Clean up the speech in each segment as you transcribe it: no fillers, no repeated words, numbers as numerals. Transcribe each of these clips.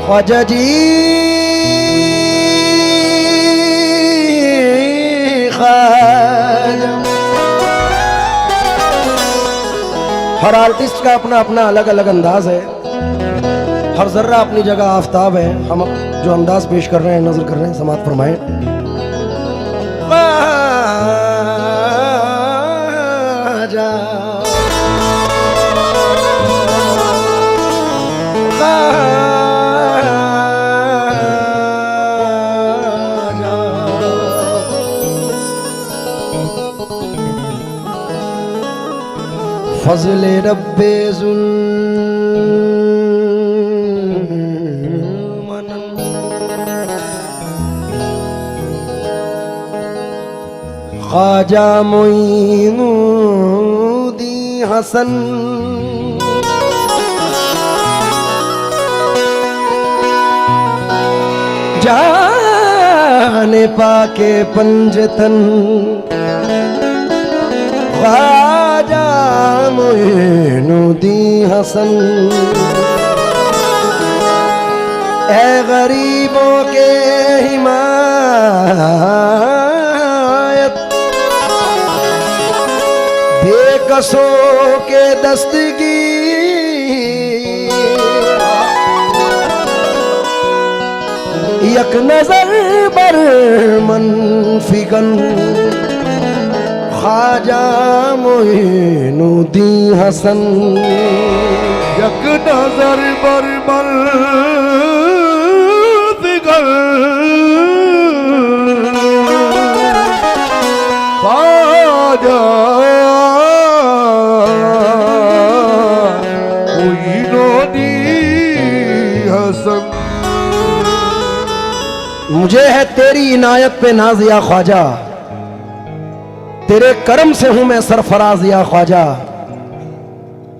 ख्वाजा जी ख्वाजा। हर artist का अपना अपना अलग अलग अंदाज है, हर जर्रा अपनी जगह आफताब है। हम जो अंदाज पेश कर रहे हैं, नजर कर रहे हैं, समात फरमाएं। ख्वाजा फज़ले रब्बे ज़ुल्मन ख्वाजा मोइनुद्दीन हसन जाने पाके पंजतन ख्वाजा मोइनुद्दीन हसन। ए गरीबों के हिमायत बेकसों के दस्तगीर यक नजर बर मनफिगन ख्वाजा मोइनुद्दीन हसन। यक नजर बर मनफिगन ख्वाजा मोइनुद्दीन हसन। मुझे है तेरी इनायत पे नाज या ख्वाजा, तेरे करम से हूं मैं सरफराज या ख्वाजा।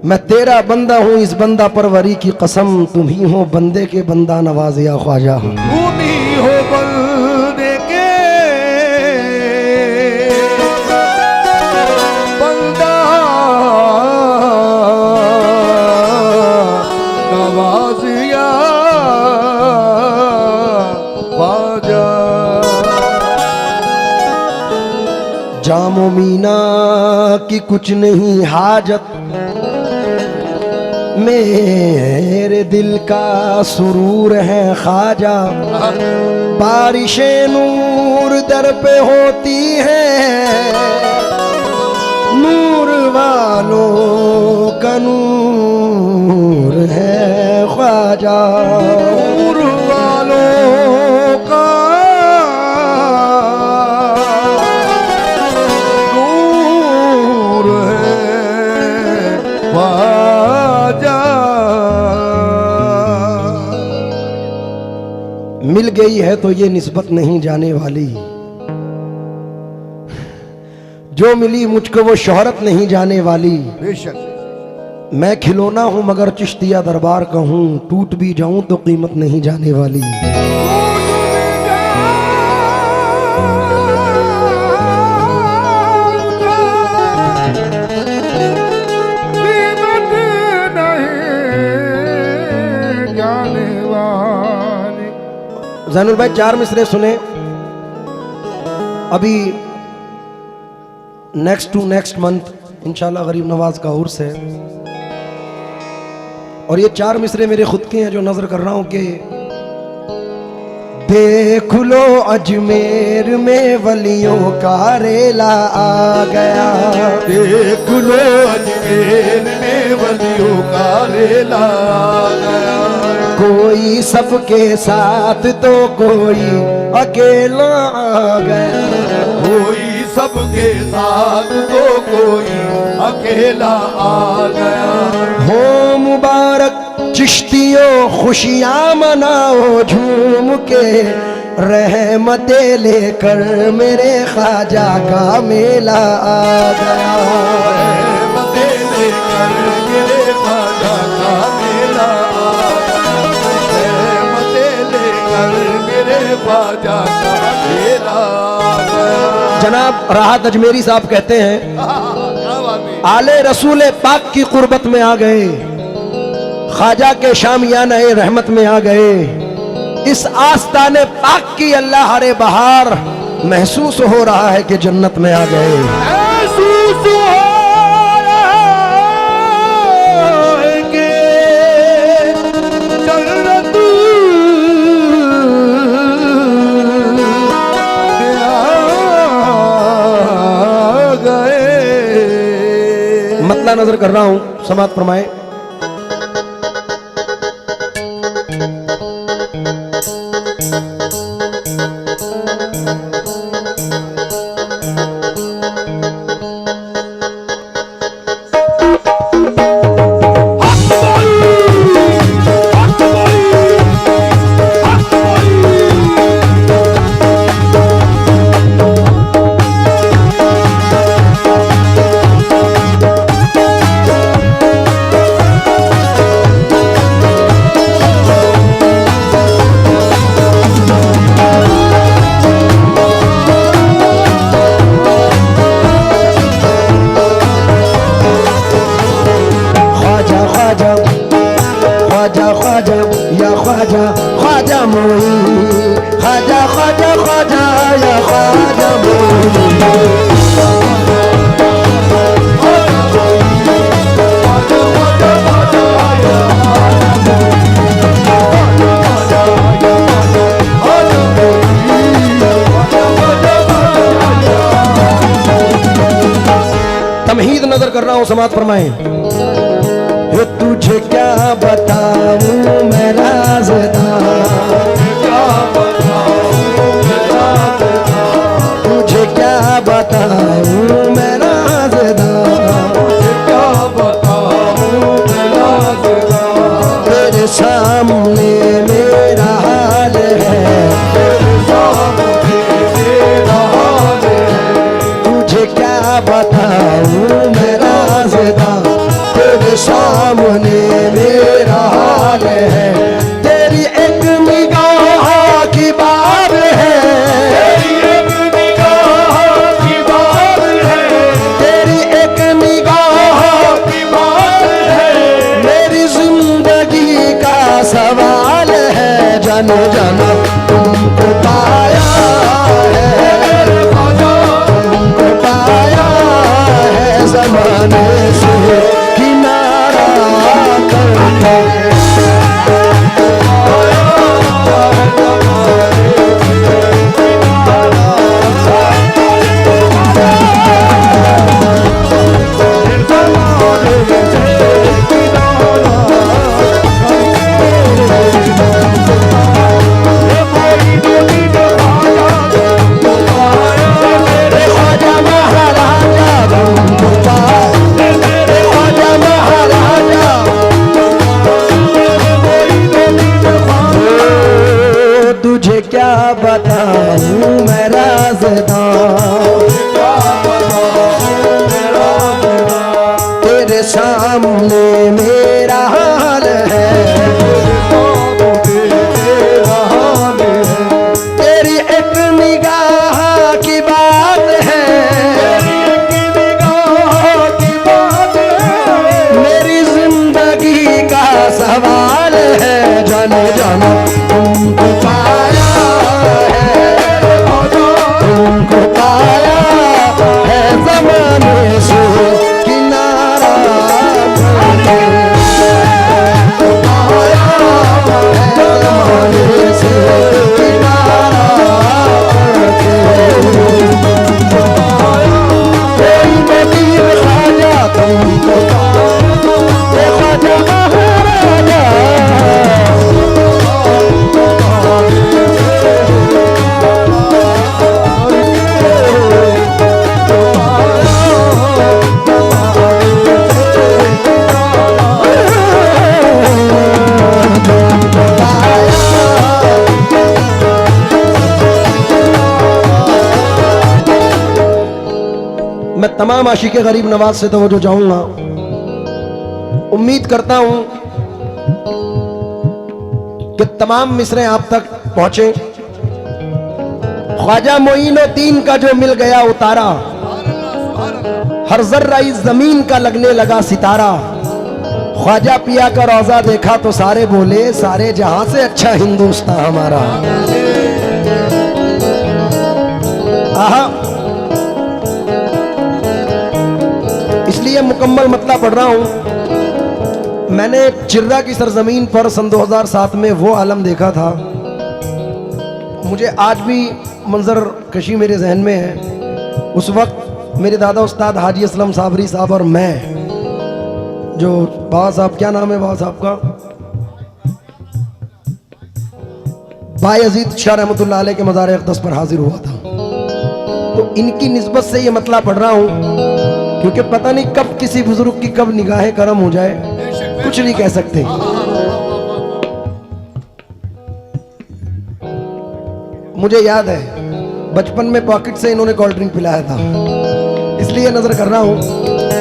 मैं तेरा बंदा हूं, इस बंदा परवरी की कसम तुम ही हो बंदे के बंदा नवाज या ख्वाजा। तुम ही हो बंदे के बंदा नवाज या ख्वाजा। जामो मीना की कुछ नहीं हाजत, मेरे दिल का सुरूर है ख्वाजा। बारिशें नूर दर पे होती है, नूर वालों का नूर है ख्वाजा। नूर वालों का नूर है ख्वाजा। मिल गई है तो ये निस्बत नहीं जाने वाली, जो मिली मुझको वो शोहरत नहीं जाने वाली। बेशक मैं खिलौना हूं मगर चिश्तिया दरबार का हूं, टूट भी जाऊं तो कीमत नहीं जाने वाली। ज़ैनुल भाई 4 मिसरे सुने। अभी नेक्स्ट टू नेक्स्ट मंथ इंशाल्लाह गरीब नवाज का उर्स है, और ये 4 मिसरे मेरे खुद के हैं जो नजर कर रहा हूं कि देख लो अजमेर में वलियों का रेला आ गया। देख लो अजमेर में वलियों का रेला आ गया। कोई सबके साथ तो कोई अकेला आ गया। कोई सबके साथ तो कोई अकेला आ गया। हो मुबारक चिश्तियों खुशियां मनाओ झूम के, रहमतें लेकर मेरे ख्वाजा का मेला आ गया। रहमतें लेकर मेरे ख्वाजा का मेला आ गया। रहमतें लेकर मेरे ख्वाजा का मेला आ गया। जनाब राहत अजमेरी साहब कहते हैं, आले रसूल पाक की कुर्बत में आ गए, ख्वाजा के शामियाना रहमत में आ गए। इस आस्ताने पाक की अल्लाह हरे बहार, महसूस हो रहा है कि जन्नत में आ गए। महसूस हो रहा है कि जन्नत में आ गए। मतला नजर कर रहा हूं, समात फरमाए। ख्वाजा या ख्वाजा, ख्वाजा मोई, ख्वाजा ख्वाजा ख्वाजा या ख्वाजा मोई। तमहीद नजर कर रहा हूं, समात फरमाएं। तुझे क्या बताऊं मैं राज़दार, तुझे क्या बताऊं मैं राज़दार, तेरे सामने मेरा हाल है, तुझे क्या बताऊं मैं राज़दार, तेरे सामने मेरा हाल है। तेरी एक निगाह की बात है, तेरी एक निगाह की बात है, तेरी एक निगाह की बात है, मेरी जिंदगी का सवाल है। जानो जानो तुमको पाया है, तुमको पाया है ज़माने से किनारा करके। तुझे क्या बताऊं मैं राज़दार, तेरे सामने मेरा हाल है, तेरी एक निगाह की बात है, मेरी जिंदगी का सवाल है। जानो जानो तुमको पाया है, तुमको पाया है ज़माने से किनारा करके, पाया है ज़माने से किनारा करके। कोई वकील ख्वाजा तुमको पाया, ख्वाजा महाराजा मैं तमाम आशिक़े गरीब नवाज से तवज्जो चाहूंगा। उम्मीद करता हूं कि तमाम मिसरे आप तक पहुंचे। ख्वाजा मोइनुद्दीन का जो मिल गया उतारा, हर जर्रा इस जमीन का लगने लगा सितारा, ख्वाजा पिया का रोजा देखा तो सारे बोले सारे जहां से अच्छा हिंदुस्तान हमारा। आहा, इसलिए मुकम्मल मतला पढ़ रहा हूं। मैंने चिर्रा की सरजमीन पर सन 2007 में वो आलम देखा था, मुझे आज भी मंजर कशी मेरे जहन में है। उस वक्त मेरे दादा उस्ताद हाजी असलम साबरी साहब और मैं, जो बाबा साहब, क्या नाम है बाबा साहब का, बायजीद शाह रहमतुल्लाह अलैह के मज़ार अक़दस पर हाजिर हुआ था। तो इनकी निस्बत से ये मतला पढ़ रहा हूँ, क्योंकि पता नहीं कब किसी बुजुर्ग की कब निगाहें करम हो जाए, कुछ नहीं कह सकते। मुझे याद है बचपन में पॉकेट से इन्होंने कोल्ड ड्रिंक पिलाया था, इसलिए नजर कर रहा हूं।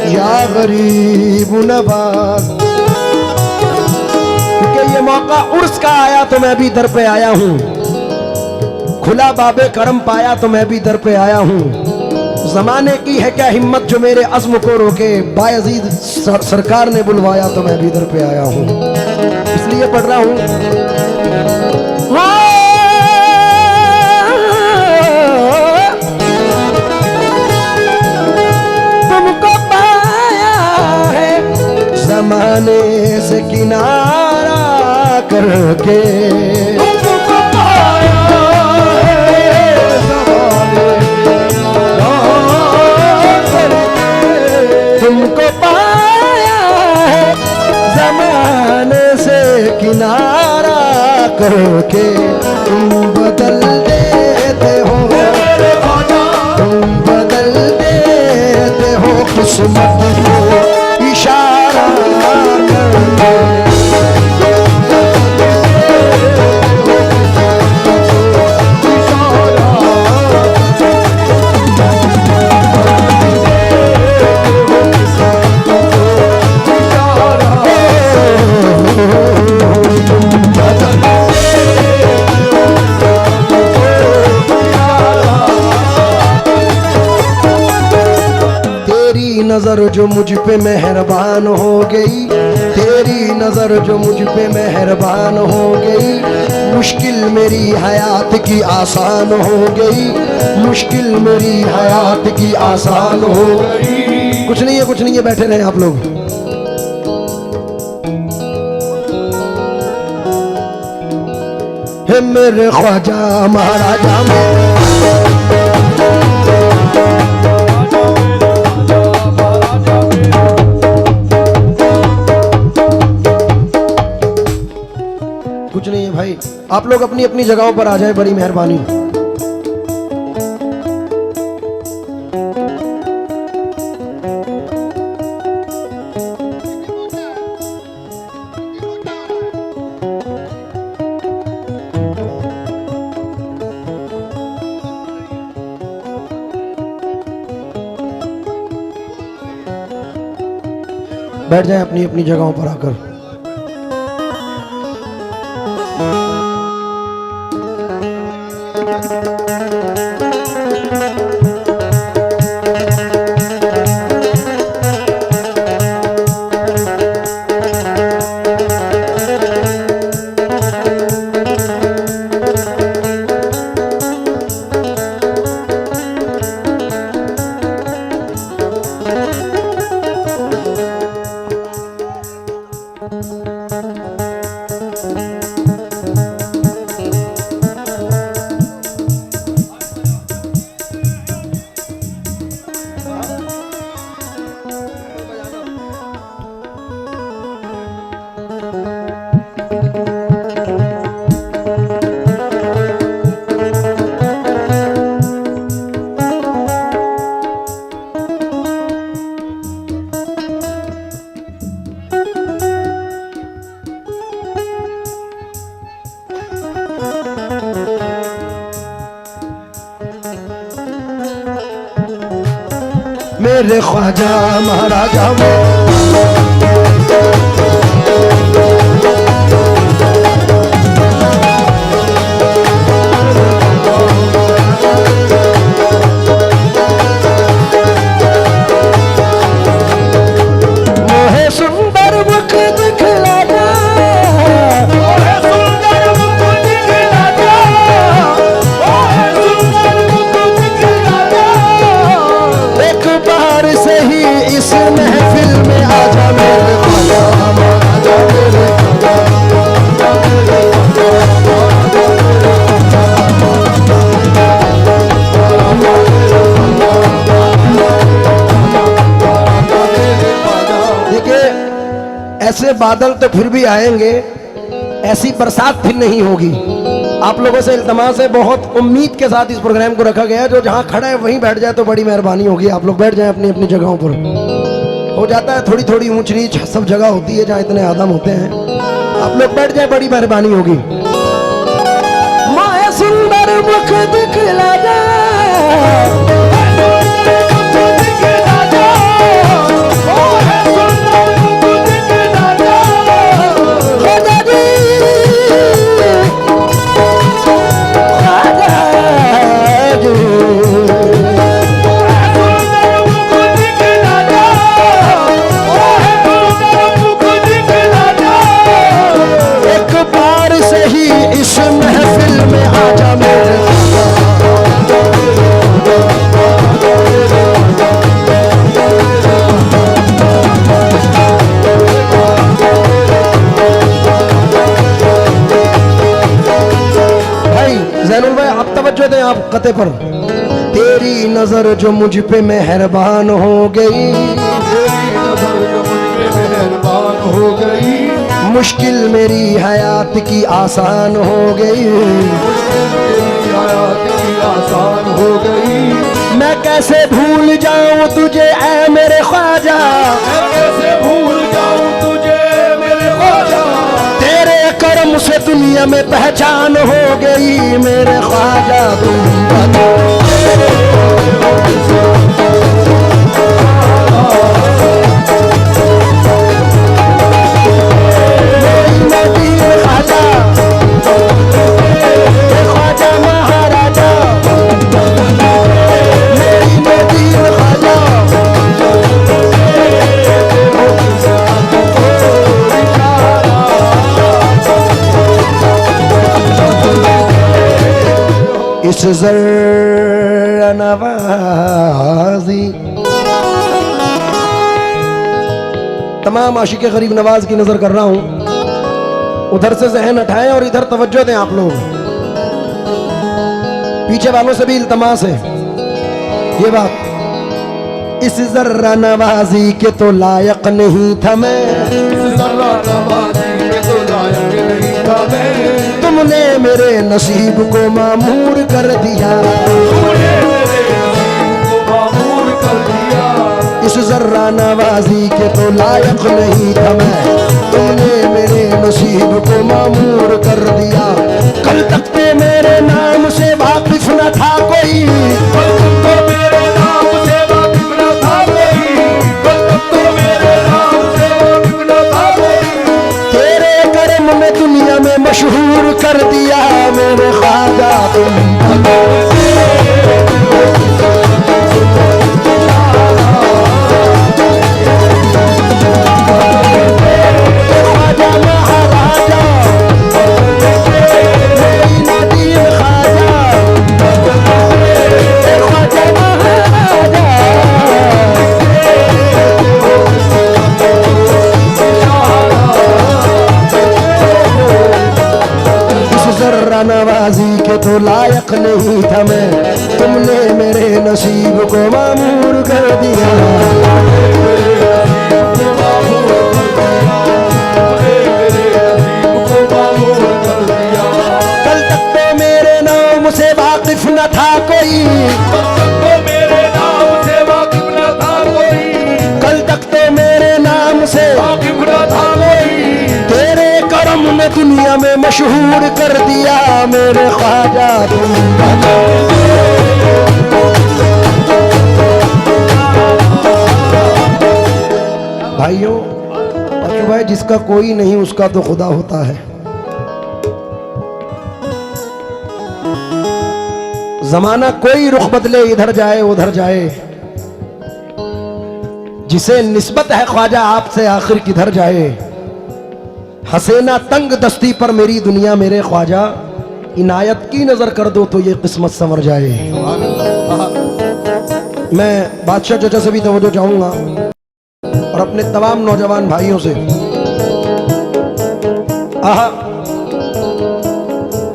या गरीब नवाज, क्योंकि ये मौका उर्स का आया तो मैं भी दर पे आया हूं, खुला बाबे करम पाया तो मैं भी दर पे आया हूं। जमाने की है क्या हिम्मत जो मेरे अज़्म को रोके, बायजीद सरकार ने बुलवाया तो मैं भी दर पे आया हूं, इसलिए पढ़ रहा हूं। जमाने से किनारा करके तुमको पाया है, तुमको पाया है जमाने से किनारा करके। तुम बदल देते हो, तुम बदल देते हो किस्मत को इशारा करके। नजर जो मुझ पे मेहरबान हो गई, तेरी नजर जो मुझ पे मेहरबान हो गई, मुश्किल मेरी हयात की आसान हो गई, मुश्किल मेरी हयात की आसान हो गई। कुछ नहीं है, कुछ नहीं है, बैठे रहे आप लोग। हे मेरे ख्वाजा महाराजा में कुछ नहीं है भाई, आप लोग अपनी अपनी जगहों पर आ जाए, बड़ी मेहरबानी। बैठ जाए अपनी अपनी जगहों पर आकर। मेरे ख्वाजा महाराजा मोहे सुंदर वक्त बादल तो फिर भी आएंगे, ऐसी बरसात फिर नहीं होगी। आप लोगों से इल्तमास है, बहुत उम्मीद के साथ इस प्रोग्राम को रखा गया है। जो जहां खड़ा है वहीं बैठ जाए तो बड़ी मेहरबानी होगी। आप लोग बैठ जाएं अपनी अपनी जगहों पर। हो जाता है थोड़ी थोड़ी ऊंच नीच सब जगह होती है जहां इतने आदम होते हैं। आप लोग बैठ जाए, बड़ी मेहरबानी होगी। माया सुंदर मुख दिखला जा, इस महफिल में आजा मेरे भाई ज़ैनुल भाई, आप तवज्जो दें आप कते पर। तेरी नजर जो मुझ पे मेहरबान हो गई, हो गई, मुश्किल मेरी हयात की आसान हो गई, आसान हो गई। मैं कैसे भूल जाऊं तुझे ऐ मेरे ख्वाजा, मैं कैसे भूल जाऊं तुझे मेरे ख्वाजा, तेरे करम से दुनिया में पहचान हो गई मेरे ख्वाजा। तुम बता इस ज़र्रा नवाज़ी। तमाम आशिक़े गरीब नवाज की नजर कर रहा हूं, उधर से जहन हटाएं और इधर तवज्जो दें आप लोग। पीछे वालों से भी इल्तमास है ये बात, इस ज़र्रा नवाज़ी के तो लायक नहीं था मैं, तुमने मेरे नसीब को मामूर कर दिया, इस ज़र्रा नवाज़ी के तो लायक नहीं था मैं, तुमने मेरे नसीब को मामूर कर दिया। कल तक तो मेरे नाम से वाकिफ न था कोई, कल तक तो मेरे नाम से वाकिफ न था कोई, कल तक तो मेरे नाम से वाकिफ न था कोई, तेरे करम ने दुनिया में मशहूर कर दिया मेरे ख्वाजा। नवाज़ी के तो लायक नहीं था मैं, तुमने मेरे नसीब को मामूर कर दिया। कल तक तो मेरे नाम से वाकिफ न था कोई, मेरे नाम से वाकिफ न था कोई, कल तक तो मेरे नाम से वाकिफ न था कोई, तेरे करम ने दुनिया में मशहूर कर दिया मेरे ख्वाजा। तुम भाइयों और भाई, जिसका कोई नहीं उसका तो खुदा होता है। जमाना कोई रुख बदले, इधर जाए उधर जाए, जिसे निस्बत है ख्वाजा आपसे आखिर किधर जाए। हसीना तंग दस्ती पर मेरी दुनिया मेरे ख्वाजा, इनायत की नजर कर दो तो ये किस्मत संवर जाए। मैं बादशाह चाचा से भी तवज्जो चाहूंगा और अपने तमाम नौजवान भाइयों से। आहा,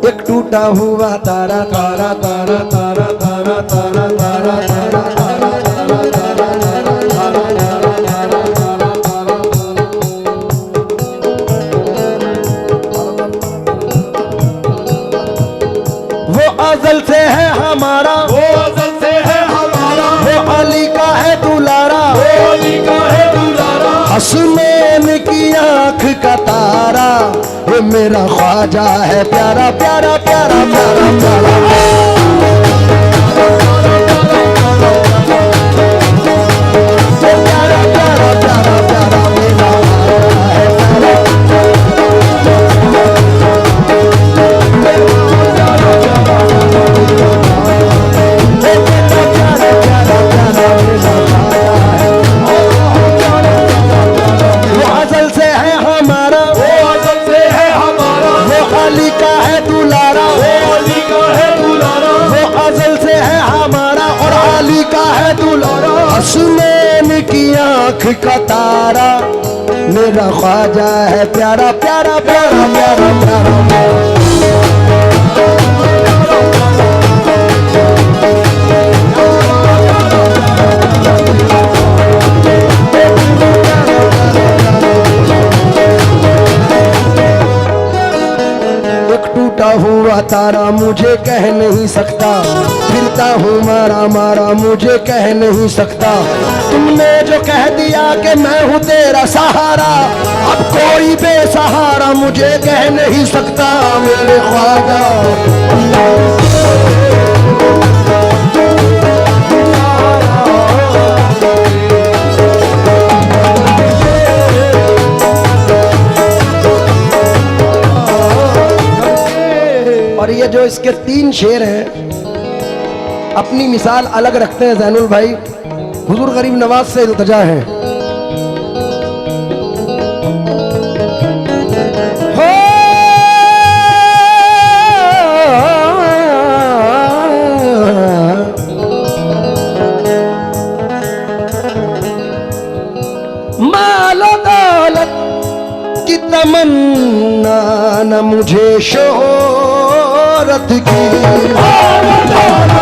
एक टूटा हुआ तारा तारा तारा तारा तारा तारा तारा तारा तारा तारा अज़ल से है हमारा, वो अज़ल से है हमारा, वो अली का है दुलारा, वो अली का है दुलारा, हसनैन की आंख का तारा, ये मेरा ख्वाजा है प्यारा प्यारा प्यारा प्यारा प्यारा। प्यारा प्यारा प्यारा प्यारा मेरा ख्वाजा है प्यारा। वो अज़ल से है हमारा, वो अज़ल से है हमारा, वो अली का है दुलारा, वो अली का है दुलारा, वो अज़ल से है हमारा और अली का है दुलारा, हसनैन की आंख का तारा, मेरा ख्वाजा है प्यारा प्यारा प्यारा प्यारा प्यारा। एक टूटा हुआ तारा मुझे कह नहीं सकता, फिरता हूँ मारा मारा मुझे कह नहीं सकता, तुमने जो कह दिया कि मैं हूँ तेरा सहारा, अब कोई बेसहारा मुझे कह नहीं सकता मेरे ख्वाजा। और ये जो इसके 3 शेर हैं अपनी मिसाल अलग रखते हैं ज़ैनुल भाई, हुजूर गरीब नवाज से इल्तजा है। हो मालो दौलत की तमन्ना न मुझे शोहरत की, मालो दौलत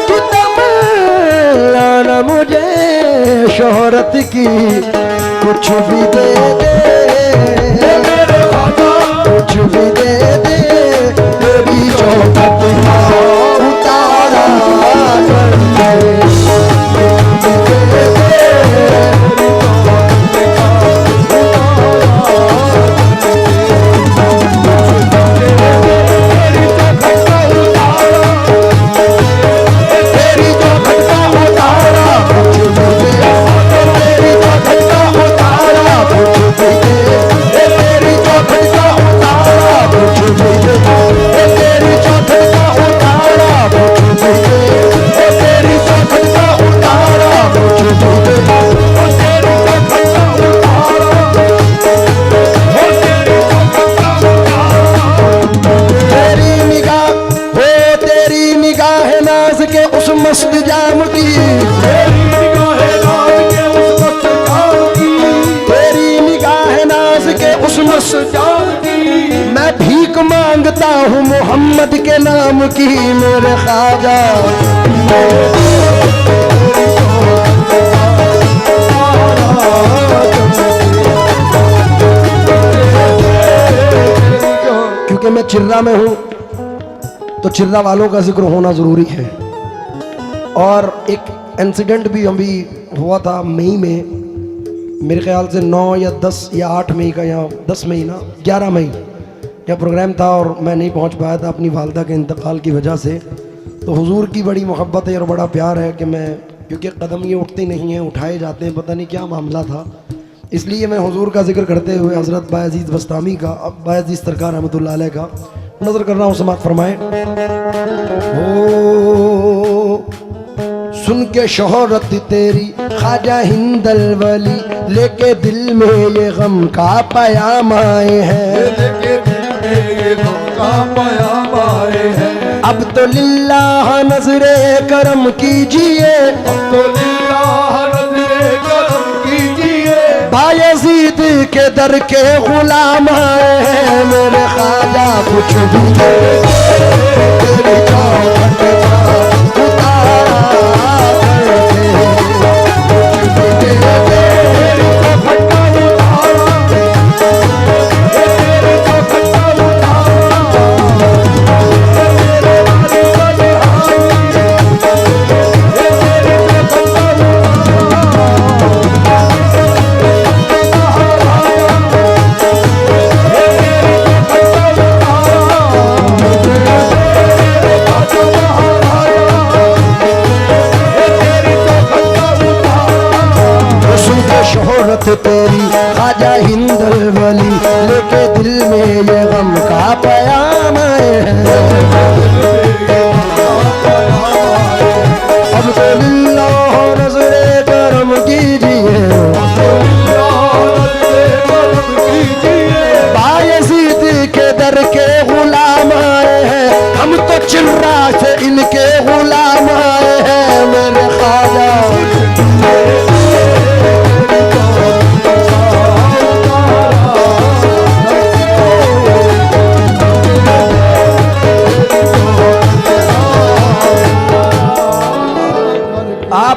की तमन्ना न मुझे शोहरत की, कुछ भी दे दे मेरे ख्वाजा, कुछ भी दे दे तेरी चौखट का उतारा करके, कुछ भी दे दे तेरी चौखट का उतारा, कुछ भी दे तेरी चौखट का उतारा, कुछ भी दे तेरी चौखट का उतारा, कुछ भी दे तेरी चौखट का उतारा, कुछ भी दे तेरी चौखट का उतारा, कुछ भी दे तेरी चौखट का उतारा, तेरी निगाह हो तेरी निगाह नाज के उस मस्त जाम की, तेरी निगाहे नाज़ के उस मस्त जान की, तेरी निगाह नाज के उस मस्त जान की, मैं भीख मांगता हूँ मोहम्मद के नाम की मेरे ख्वाजा। क्योंकि मैं चिर्रा में हूँ तो चिर्रा वालों का जिक्र होना ज़रूरी है। और एक इंसिडेंट भी अभी हुआ था मई में, मेरे ख्याल से 9 या 10 या 8 मई का, या 10 मई ना 11 मई का प्रोग्राम था और मैं नहीं पहुंच पाया था अपनी वालदा के इंतकाल की वजह से। तो हुजूर की बड़ी मोहब्बत है और बड़ा प्यार है कि मैं, क्योंकि कदम ये उठते नहीं हैं, उठाए जाते हैं, पता नहीं क्या मामला था, इसलिए मैं हुजूर का जिक्र करते हुए हज़रत बायज़ीद बस्तामी का, अब बायज़ीद सरकार रहमतुल्लाह अलैह का नज़र कर रहा हूँ, समात फरमाएं। हो सुन के शोहरत तेरी ख्वाजा हिंदल वली, लेके दिल में ये गम का पयाम आए हैं, लेके दिल में ये गम का पयाम आए हैं, अब तो लिल्लाह नजरे करम कीजिए, अब तो लिल्लाह नज़रे करम कीजिए, बायज़ीद के दर के गुलाम आए हैं मेरे ख्वाजा, कुछ भी दे तेरी चौखट का उतारा करके, कुछ भी दे तेरी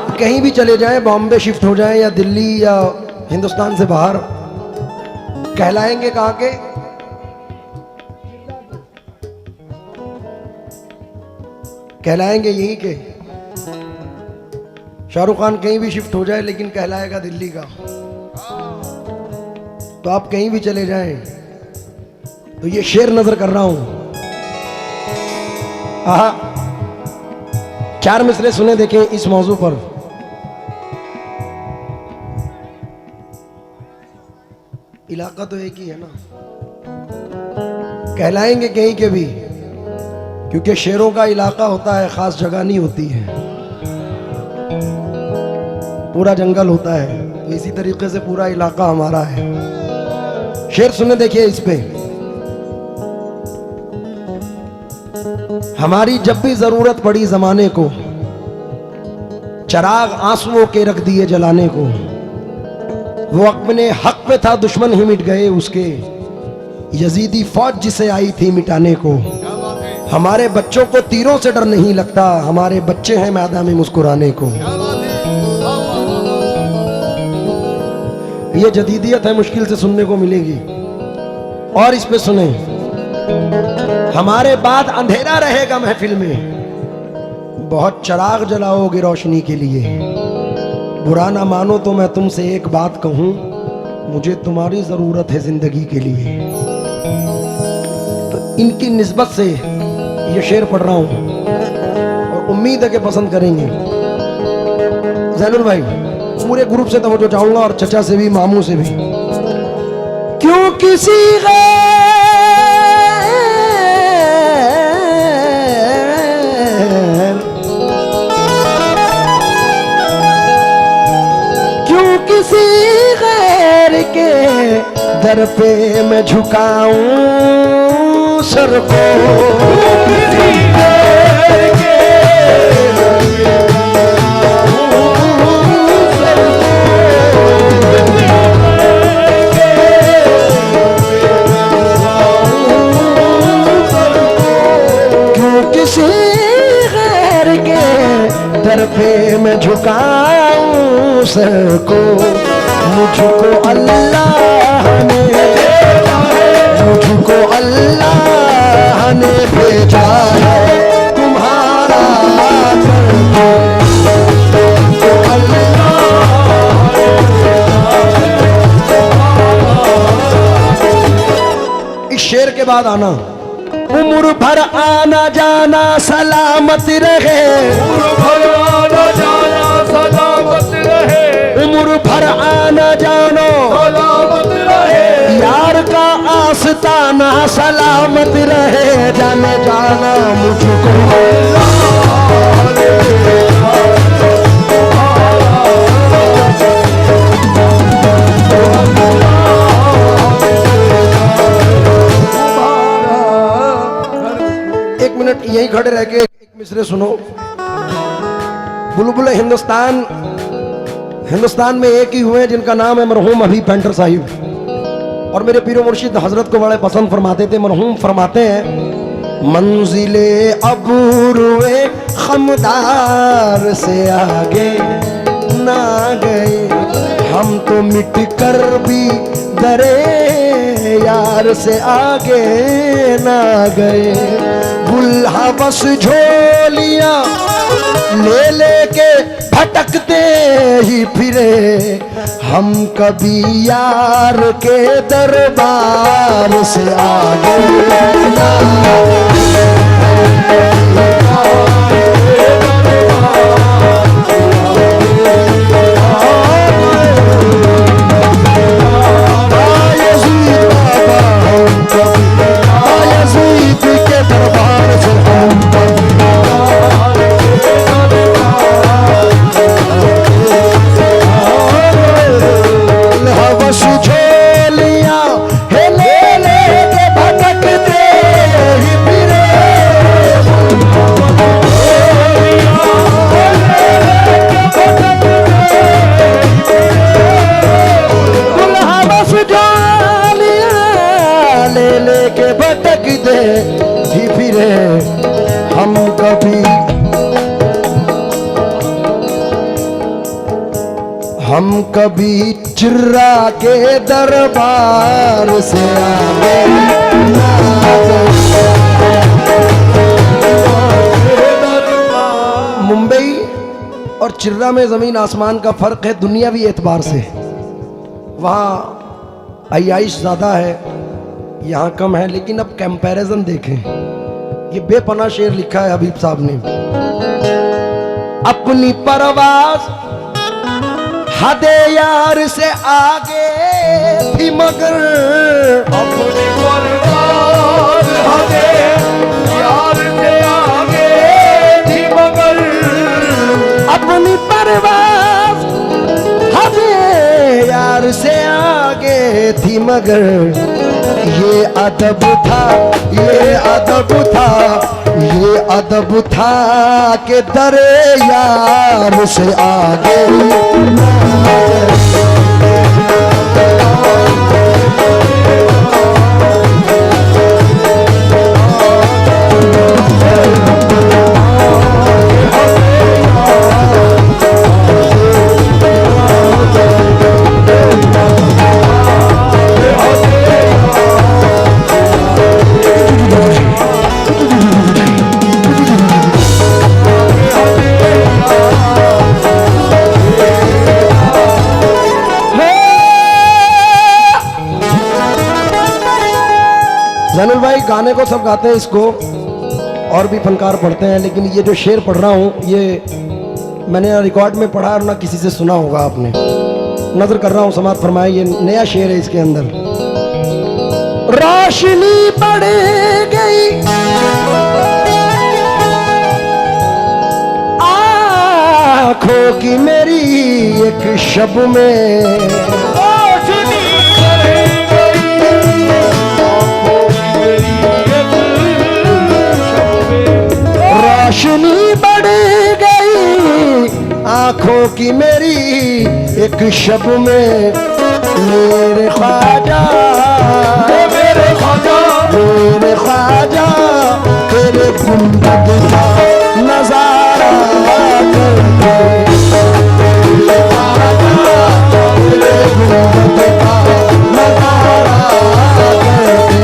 आप कहीं भी चले जाएं, बॉम्बे शिफ्ट हो जाएं या दिल्ली या हिंदुस्तान से बाहर, कहलाएंगे कहाँ के? कहलाएंगे यहीं के। शाहरुख खान कहीं भी शिफ्ट हो जाए लेकिन कहलाएगा दिल्ली का। तो आप कहीं भी चले जाएं तो ये शेर नजर कर रहा हूं। आहा, 4 मिसरे सुने देखें इस मौजू पर। इलाका तो एक ही है ना, कहलाएंगे कहीं के भी, क्योंकि शेरों का इलाका होता है, खास जगह नहीं होती है, पूरा जंगल होता है। तो इसी तरीके से पूरा इलाका हमारा है। शेर सुने देखिए इस पे। हमारी जब भी जरूरत पड़ी जमाने को, चराग आंसुओं के रख दिए जलाने को। वो अपने हक पे था, दुश्मन ही मिट गए उसके, यजीदी फौज जिसे आई थी मिटाने को। हमारे बच्चों को तीरों से डर नहीं लगता, हमारे बच्चे हैं मैदान में मुस्कुराने को। ये जदीदियत है, मुश्किल से सुनने को मिलेगी। और इस पे सुने, हमारे बाद अंधेरा रहेगा महफिल में, बहुत चराग जलाओगे रोशनी के लिए। बुरा ना मानो तो मैं तुमसे एक बात कहूं, मुझे तुम्हारी जरूरत है जिंदगी के लिए। तो इनकी निस्बत से ये शेर पढ़ रहा हूं और उम्मीद है कि पसंद करेंगे। जैनुल भाई, पूरे ग्रुप से तवज्जो चाहूंगा और चचा से भी, मामू से भी। क्यों किसी गैर के दर पे मैं झुकाऊं सर को, किसी गैर के क्यों किसी गैर के दर पे मैं झुकाऊं सर को। मुझको अल्लाह ने भेजा है तुम्हारा इस शेर के बाद आना, उम्र भर आना जाना सलामत रहे, उम्र भर आना जाना सलामत रहे, उम्र भर आना जानो सलामत रहे, यार का आस्ताना सलामत रहे। जाने जाना मुझको एक मिनट यहीं खड़े रह के एक मिसरे सुनो। बुलबुल हिंदुस्तान में एक ही हुए जिनका नाम है मरहूम अभी पेंटर साहिब, और मेरे पीरो मुर्शिद हजरत को बड़े पसंद फरमाते थे। मरहूम फरमाते हैं, मंजिले अबूरुए खमदार से आगे ना गए, हम तो मिट कर भी दरे यार से आगे ना गए। बुल्हा बस झोलियां ले लेके भटकते ही फिरे, हम कभी यार के दरबार से आगे ना के दरबार से हम हवस झोलियां ले लेके भटकते ही फिरे, हम कभी चिर्रा के दरबार से आगे ना मुंबई और चिर्रा में ज़मीन आसमान का फ़र्क है दुनियावी एतबार से। वहाँ आइश ज़्यादा है, यहाँ कम है, लेकिन अब कंपैरिजन देखें। ये बेपना शेर लिखा है हबीब साहब ने। अपनी परवाज़ हदे यार से आगे थी मगर अपनी परवाज़ हदे यार से आगे थी मगर अपनी परवाज़ हदे यार से आगे थी मगर ये अदब था, ये अदब था, ये अदब था कि दरे यार से आगे जैनुल भाई गाने को सब गाते हैं, इसको और भी फनकार पढ़ते हैं, लेकिन ये जो शेर पढ़ रहा हूँ ये मैंने ना रिकॉर्ड में पढ़ा और ना किसी से सुना होगा आपने। नजर कर रहा हूँ, समात फरमाए, ये नया शेर है। इसके अंदर रोशनी बढ़ गई आँखों की मेरी एक शब में, रोशनी बढ़ गई आँखों की मेरी एक शब में। रोशनी बढ़ गई आँखों की मेरी एक शब में, मेरे ख्वाजा मेरे ख्वाजा मेरे ख्वाजा तेरे गुंबद का नजारा करके, मेरे ख्वाजा तेरे गुंबद का नजारा करके,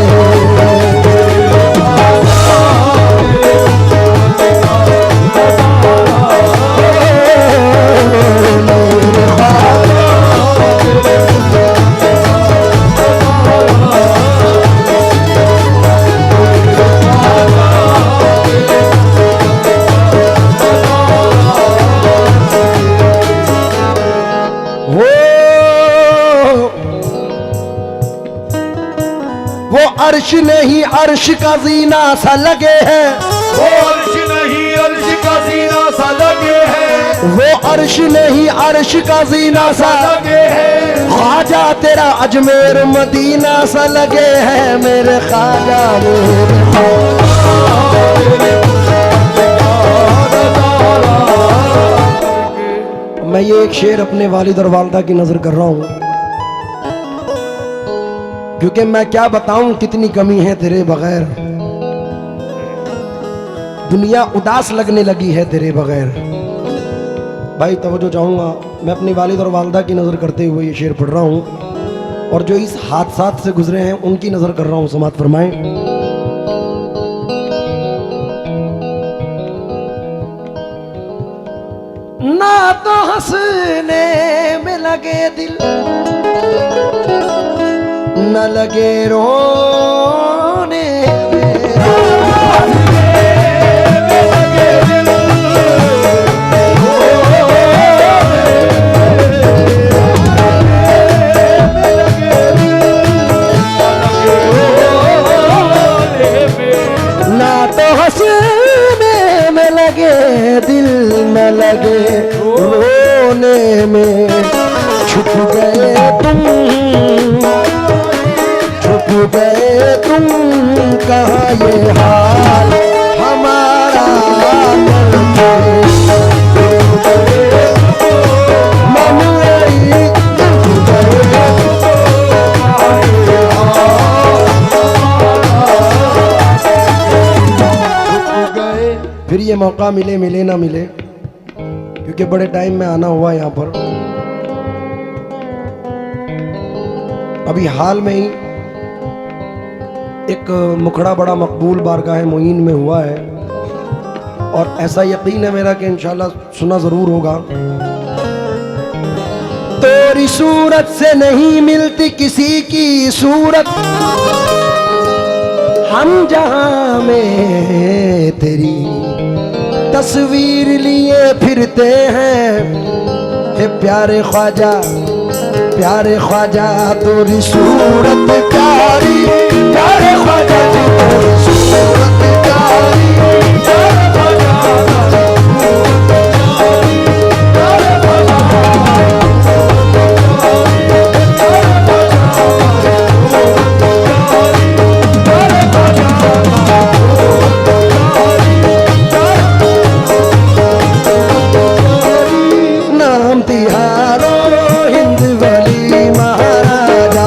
वो अर्श नहीं अर्श का जीना सा लगे है, वो अर्श नहीं अर्श का सीना सा लगे है, वो अर्श नहीं अर्श का जीना सा लगे है। ख्वाजा तेरा अजमेर मदीना सा लगे है, मेरे ख्वाजा मेरे ख्वाजा। मैं ये एक शेर अपने वालिद और वालदा की नजर कर रहा हूँ, क्योंकि मैं क्या बताऊं कितनी कमी है तेरे बगैर, दुनिया उदास लगने लगी है तेरे बगैर। भाई तवज्जो चाहूँगा, मैं अपनी वालिद और वालदा की नज़र करते हुए ये शेर पढ़ रहा हूँ, और जो इस हादसात से गुजरे हैं उनकी नज़र कर रहा हूँ। समात फरमाएं। ना तो हंसने में लगे दिल, न लगे रोने ना तो हंसने में लगे दिल, न लगे रोने में। छुप गए तुम, छुप गए तुम, कहाँ ये हाल हमारा फिर ये मौका मिले मिले ना मिले, क्योंकि बड़े टाइम में आना हुआ यहाँ पर। अभी हाल में ही एक मुखड़ा बड़ा मकबूल बारगाह मोइन में हुआ है और ऐसा यकीन है मेरा कि इंशाल्लाह सुना जरूर होगा। तेरी सूरत से नहीं मिलती किसी की सूरत, हम जहां में तेरी तस्वीर लिए फिरते हैं। हे प्यारे ख्वाजा तेरी सूरत प्यारी, प्यारे ख्वाजा जी तेरी सूरत प्यारी, प्यारे ख्वाजा नाम तिहारो हिंद वाली महाराजा,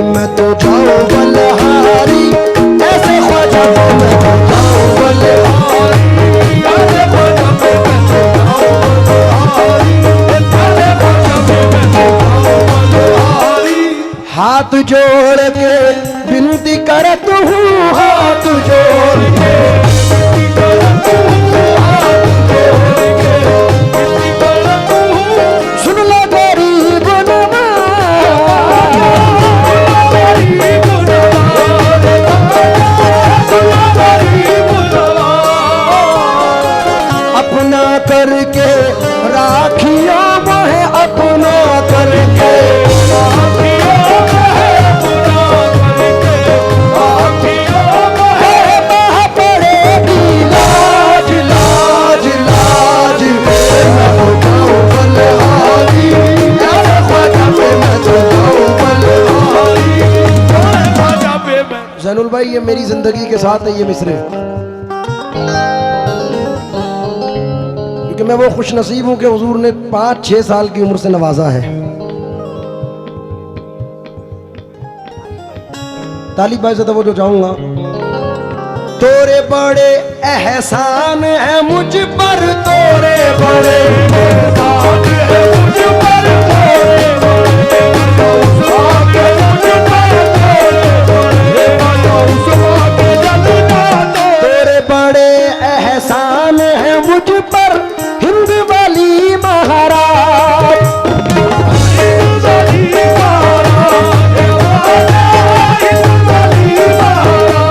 मैं तो जाऊं बलहारी ऐसे ख्वाजा को, मैं तो जाऊं बलहारी ऐसे ख्वाजा को, मैं तो जाऊं बलहारी ऐसे ख्वाजा को, मैं तो जाऊं बलहारी। हाथ जोड़ के विनती करता हूँ, हाथ जोड़ के विनती करता हूँ, हाथ जोड़ के विनती करता हूँ। सुन लो गरीब अपना करके राखियों वो है, अपना करके राखियों वो है, अपना करके राखियों वो है। पड़ेगी लाज लाज लाज, मैं तो जाऊं बलहारी ऐसे ख्वाजा पे, मैं तो जाऊं बलहारी ऐसे ख्वाजा पे मैं। जैनुल भाई ये मेरी जिंदगी के साथ है ये मिसरे, कि मैं वो खुश नसीब हूं कि हुजूर ने 5-6 साल की उम्र से नवाजा है। तालिब भाई से तो वो जो चाहूंगा। तोरे बड़े एहसान है मुझ पर, तोरे बड़े एहसान है मुझ पर, तोरे बड़े एहसान है मुझ पर, तोरे बड़े एहसान है मुझ पर हिंद वाली महाराज, हिंद वाली महाराज, हिंद वाली महाराज।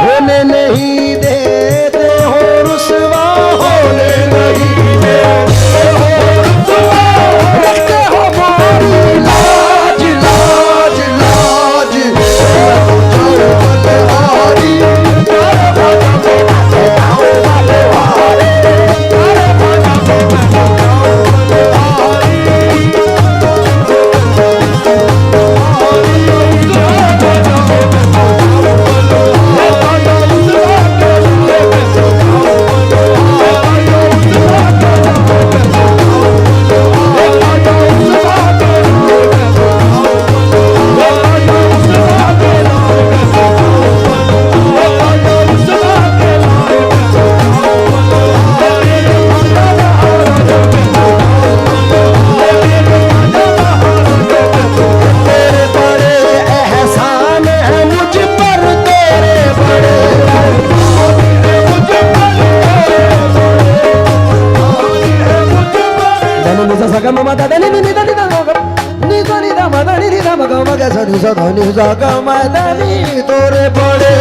होने नहीं देते हो रुसवा, होने नहीं देते हो रुसवा, रखते हो मारी लाज लाज लाज, मैं तो जाऊं बलहारी तोरे बड़े